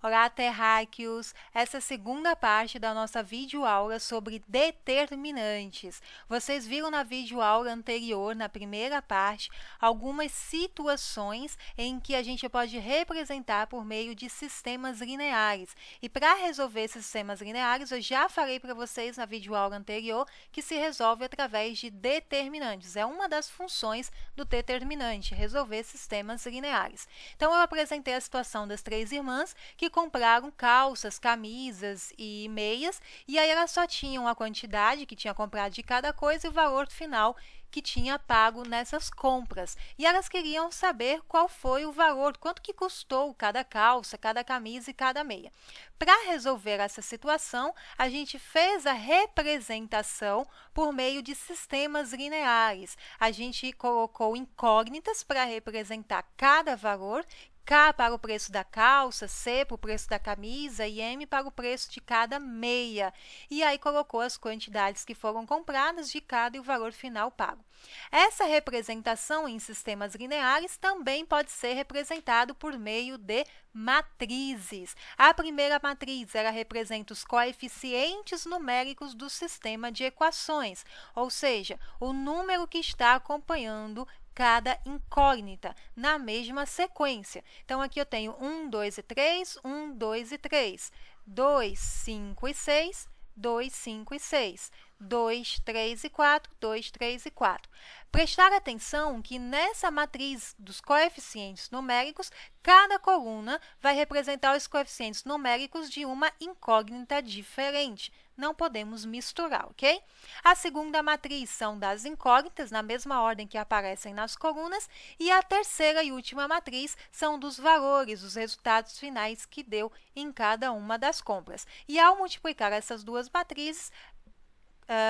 Olá, terráqueos! Essa é a segunda parte da nossa videoaula sobre determinantes. Vocês viram na videoaula anterior, na primeira parte, algumas situações em que a gente pode representar por meio de sistemas lineares. E para resolver esses sistemas lineares, eu já falei para vocês na videoaula anterior que se resolve através de determinantes. É uma das funções do determinante, resolver sistemas lineares. Então, eu apresentei a situação das três irmãs que compraram calças, camisas e meias, e aí elas só tinham a quantidade que tinha comprado de cada coisa e o valor final que tinha pago nessas compras. E elas queriam saber qual foi o valor, quanto que custou cada calça, cada camisa e cada meia. Para resolver essa situação, a gente fez a representação por meio de sistemas lineares. A gente colocou incógnitas para representar cada valor, K para o preço da calça, C para o preço da camisa e M para o preço de cada meia. E aí colocou as quantidades que foram compradas de cada e o valor final pago. Essa representação em sistemas lineares também pode ser representado por meio de matrizes. A primeira matriz, ela representa os coeficientes numéricos do sistema de equações, ou seja, o número que está acompanhando cada incógnita na mesma sequência. Então, aqui eu tenho 1, 2 e 3, 1, 2 e 3, 2, 5 e 6, 2, 5 e 6, 2, 3 e 4, 2, 3 e 4. Prestar atenção que nessa matriz dos coeficientes numéricos, cada coluna vai representar os coeficientes numéricos de uma incógnita diferente. Não podemos misturar, ok? A segunda matriz são das incógnitas, na mesma ordem que aparecem nas colunas, e a terceira e última matriz são dos valores, os resultados finais que deu em cada uma das compras. E ao multiplicar essas duas matrizes,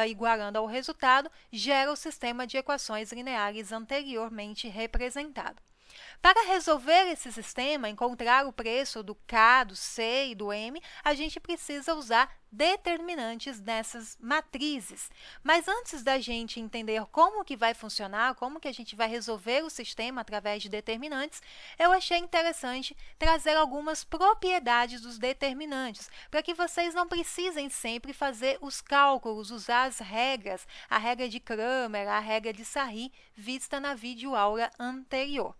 igualando ao resultado, gera o sistema de equações lineares anteriormente representado. Para resolver esse sistema, encontrar o preço do K, do C e do M, a gente precisa usar determinantes nessas matrizes. Mas antes da gente entender como que vai funcionar, como que a gente vai resolver o sistema através de determinantes, eu achei interessante trazer algumas propriedades dos determinantes, para que vocês não precisem sempre fazer os cálculos, usar as regras, a regra de Cramer, a regra de Sarri, vista na videoaula anterior.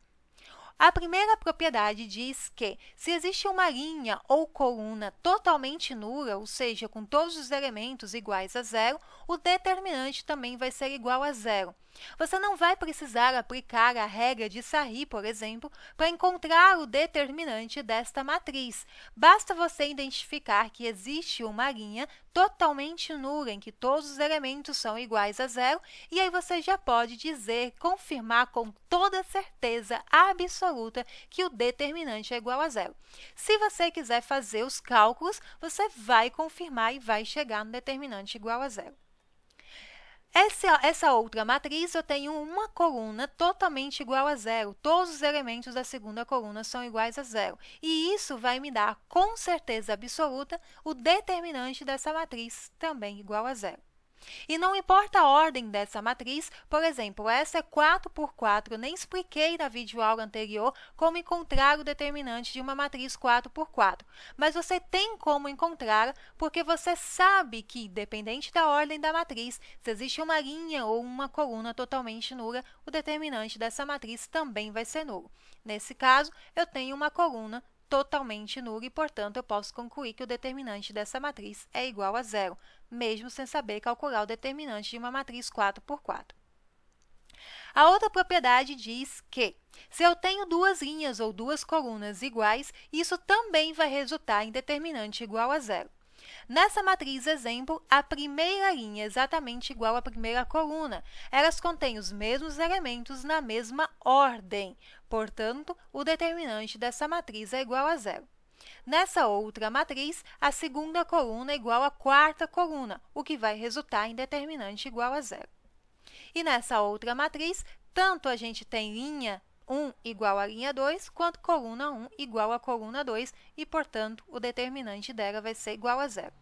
A primeira propriedade diz que, se existe uma linha ou coluna totalmente nula, ou seja, com todos os elementos iguais a zero, o determinante também vai ser igual a zero. Você não vai precisar aplicar a regra de Sarri, por exemplo, para encontrar o determinante desta matriz. Basta você identificar que existe uma linha totalmente nula, em que todos os elementos são iguais a zero, e aí você já pode dizer, confirmar com toda certeza absoluta que o determinante é igual a zero. Se você quiser fazer os cálculos, você vai confirmar e vai chegar no determinante igual a zero. Essa outra matriz, eu tenho uma coluna totalmente igual a zero. Todos os elementos da segunda coluna são iguais a zero. E isso vai me dar, com certeza absoluta, o determinante dessa matriz também igual a zero. E não importa a ordem dessa matriz, por exemplo, essa é 4 por 4, nem expliquei na videoaula anterior como encontrar o determinante de uma matriz 4 por 4, mas você tem como encontrar porque você sabe que, dependente da ordem da matriz, se existe uma linha ou uma coluna totalmente nula, o determinante dessa matriz também vai ser nulo. Nesse caso, eu tenho uma coluna totalmente nula e, portanto, eu posso concluir que o determinante dessa matriz é igual a zero, mesmo sem saber calcular o determinante de uma matriz 4 por 4. A outra propriedade diz que, se eu tenho duas linhas ou duas colunas iguais, isso também vai resultar em determinante igual a zero. Nessa matriz exemplo, a primeira linha é exatamente igual à primeira coluna. Elas contêm os mesmos elementos na mesma ordem. Portanto, o determinante dessa matriz é igual a zero. Nessa outra matriz, a segunda coluna é igual à quarta coluna, o que vai resultar em determinante igual a zero. E nessa outra matriz, tanto a gente tem linha 1 igual a linha 2, quanto coluna 1 igual a coluna 2, e, portanto, o determinante dela vai ser igual a zero.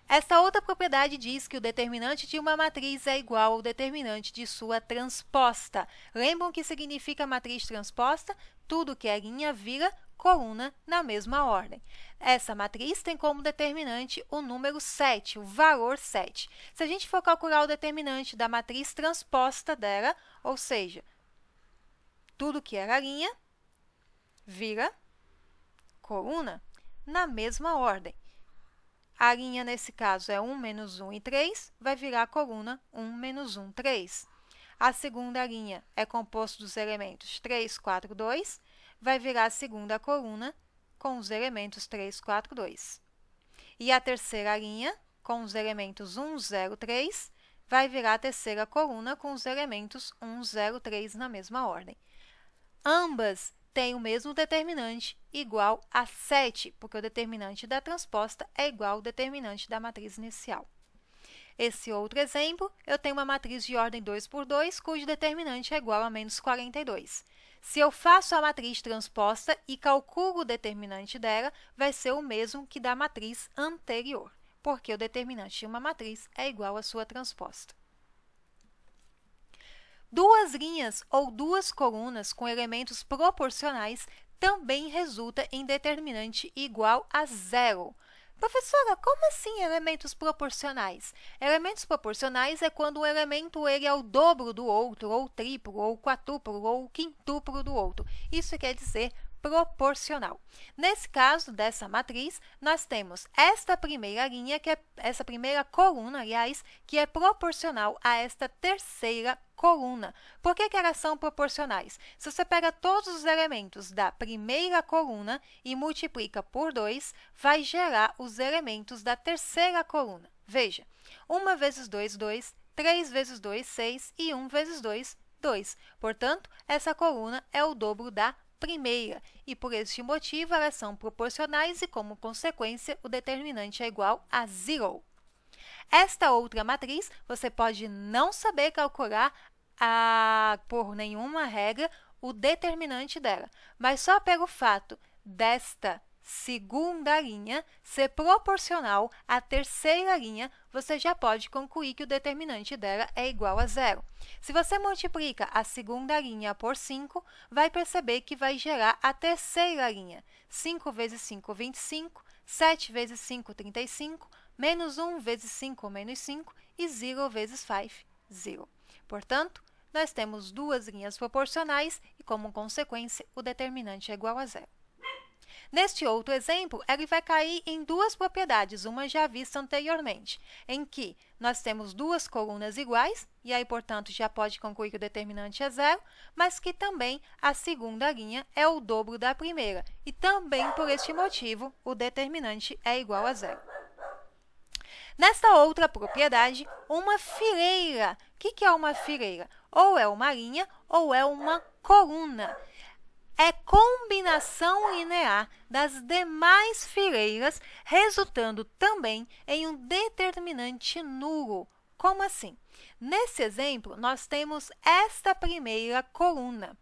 Esta outra propriedade diz que o determinante de uma matriz é igual ao determinante de sua transposta. Lembram o que significa matriz transposta? Tudo que é linha vira coluna na mesma ordem. Essa matriz tem como determinante o número 7, o valor 7. Se a gente for calcular o determinante da matriz transposta dela, ou seja, tudo que era linha vira coluna na mesma ordem. A linha, nesse caso, é 1, menos 1 e 3, vai virar a coluna 1, menos 1, 3. A segunda linha é composta dos elementos 3, 4, 2, vai virar a segunda coluna com os elementos 3, 4, 2. E a terceira linha, com os elementos 1, 0, 3, vai virar a terceira coluna com os elementos 1, 0, 3 na mesma ordem. Ambas têm o mesmo determinante, igual a 7, porque o determinante da transposta é igual ao determinante da matriz inicial. Esse outro exemplo, eu tenho uma matriz de ordem 2 por 2, cujo determinante é igual a menos 42. Se eu faço a matriz transposta e calculo o determinante dela, vai ser o mesmo que da matriz anterior, porque o determinante de uma matriz é igual à sua transposta. Duas linhas ou duas colunas com elementos proporcionais também resulta em determinante igual a 0. Professora, como assim elementos proporcionais? Elementos proporcionais é quando o elemento ele é o dobro do outro, ou triplo, ou quatuplo, ou quintuplo do outro. Isso quer dizer proporcional. Nesse caso dessa matriz, nós temos esta primeira linha, essa primeira coluna, aliás, que é proporcional a esta terceira coluna. Por que elas são proporcionais? Se você pega todos os elementos da primeira coluna e multiplica por 2, vai gerar os elementos da terceira coluna. Veja, 1 vezes 2, 2, 3 vezes 2, 6 e 1 vezes 2, 2. Portanto, essa coluna é o dobro da primeira, e por este motivo elas são proporcionais e, como consequência, o determinante é igual a 0. Esta outra matriz, você pode não saber calcular por nenhuma regra o determinante dela, mas só pelo fato desta segunda linha ser proporcional à terceira linha, você já pode concluir que o determinante dela é igual a 0. Se você multiplica a segunda linha por 5, vai perceber que vai gerar a terceira linha. 5 vezes 5, 25, 7 vezes 5, 35, menos 1 vezes 5, menos 5, e 0 vezes 5, 0. Portanto, nós temos duas linhas proporcionais e, como consequência, o determinante é igual a 0. Neste outro exemplo, ele vai cair em duas propriedades, uma já vista anteriormente, em que nós temos duas colunas iguais, e aí, portanto, já pode concluir que o determinante é 0, mas que também a segunda linha é o dobro da primeira, e também, por este motivo, o determinante é igual a 0. Nesta outra propriedade, uma fileira. O que é uma fileira? Ou é uma linha ou é uma coluna. É combinação linear das demais fileiras, resultando também em um determinante nulo. Como assim? Nesse exemplo, nós temos esta primeira coluna.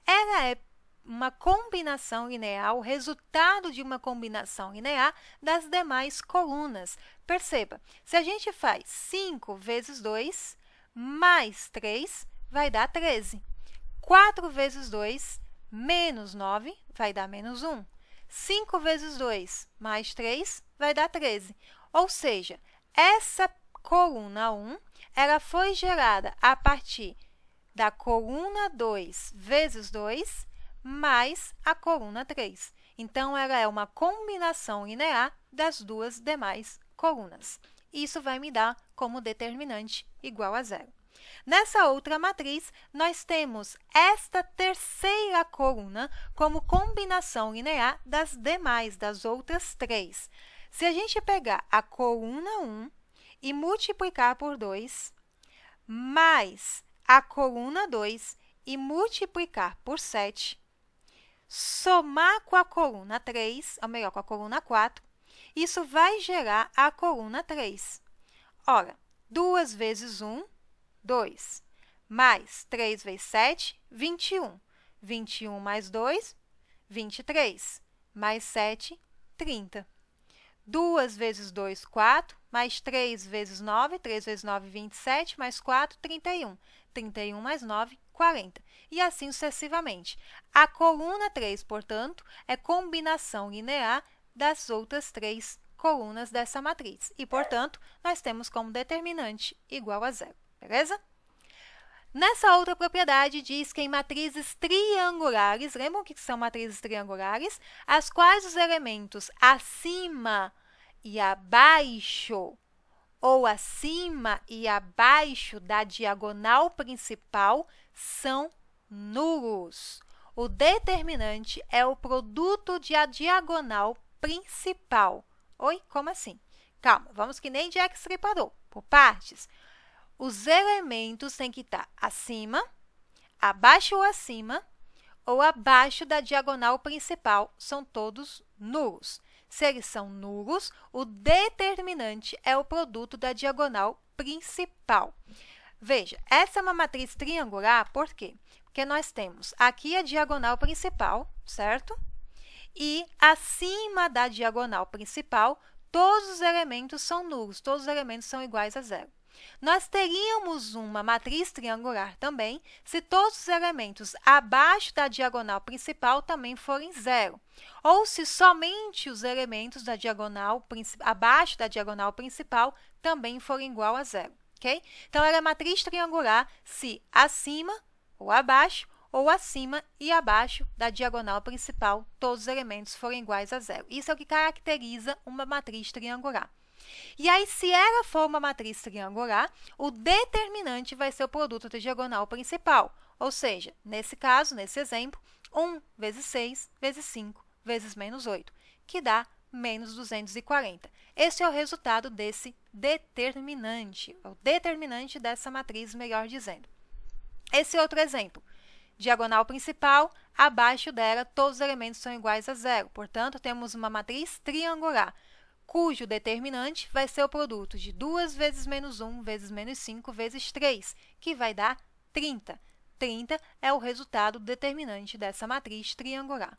Ela é uma combinação linear, o resultado de uma combinação linear das demais colunas. Perceba, se a gente faz 5 vezes 2 mais 3, vai dar 13. 4 vezes 2 menos 9 vai dar menos 1. 5 vezes 2 mais 3 vai dar 13. Ou seja, essa coluna 1 ela foi gerada a partir da coluna 2 vezes 2 mais a coluna 3. Então, ela é uma combinação linear das duas demais colunas. Isso vai me dar como determinante igual a 0. Nessa outra matriz, nós temos esta terceira coluna como combinação linear das demais, das outras 3. Se a gente pegar a coluna 1 e multiplicar por 2, mais a coluna 2 e multiplicar por 7, somar com a coluna 3, ou melhor, com a coluna 4, isso vai gerar a coluna 3. Ora, 2 vezes 1, 2, mais 3 vezes 7, 21. 21 mais 2, 23, mais 7, 30. 2 vezes 2, 4, mais 3 vezes 9, 3 vezes 9, 27, mais 4, 31. 31 mais 9, 40, e assim sucessivamente. A coluna 3, portanto, é combinação linear das outras 3 colunas dessa matriz, e, portanto, nós temos como determinante igual a zero, beleza? Nessa outra propriedade, diz que em matrizes triangulares, lembram o que são matrizes triangulares? As quais os elementos acima e abaixo, ou acima e abaixo da diagonal principal, são nulos. O determinante é o produto da diagonal principal. Oi, como assim? Calma, vamos que nem Jack Stripador, por partes. Os elementos têm que estar acima, abaixo ou abaixo da diagonal principal, são todos nulos. Se eles são nulos, o determinante é o produto da diagonal principal. Veja, essa é uma matriz triangular, por quê? Porque nós temos aqui a diagonal principal, certo? E acima da diagonal principal, todos os elementos são nulos, todos os elementos são iguais a zero. Nós teríamos uma matriz triangular também se todos os elementos abaixo da diagonal principal também forem zero, ou se somente os elementos da diagonal abaixo da diagonal principal também forem igual a zero, ok? Então, ela é matriz triangular se acima ou acima e abaixo da diagonal principal todos os elementos forem iguais a zero. Isso é o que caracteriza uma matriz triangular. E aí, se ela for uma matriz triangular, o determinante vai ser o produto da diagonal principal. Ou seja, nesse caso, nesse exemplo, 1 vezes 6 vezes 5 vezes menos 8, que dá menos 240. Esse é o resultado desse determinante, o determinante dessa matriz, melhor dizendo. Esse outro exemplo, diagonal principal, abaixo dela, todos os elementos são iguais a zero. Portanto, temos uma matriz triangular, cujo determinante vai ser o produto de 2 vezes menos 1 vezes menos 5 vezes 3, que vai dar 30. 30 é o resultado determinante dessa matriz triangular.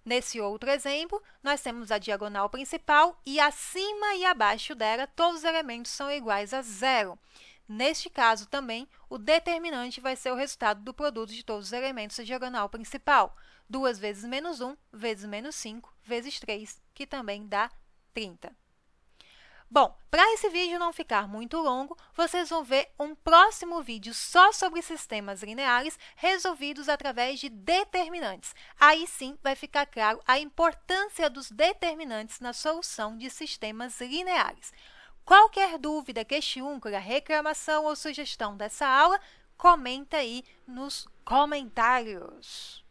Nesse outro exemplo, nós temos a diagonal principal e acima e abaixo dela, todos os elementos são iguais a zero. Neste caso também, o determinante vai ser o resultado do produto de todos os elementos da diagonal principal. 2 vezes menos 1 vezes menos 5 vezes 3, que também dá 30. Bom, para esse vídeo não ficar muito longo, vocês vão ver um próximo vídeo só sobre sistemas lineares resolvidos através de determinantes. Aí sim vai ficar claro a importância dos determinantes na solução de sistemas lineares. Qualquer dúvida, questão, reclamação ou sugestão dessa aula, comenta aí nos comentários.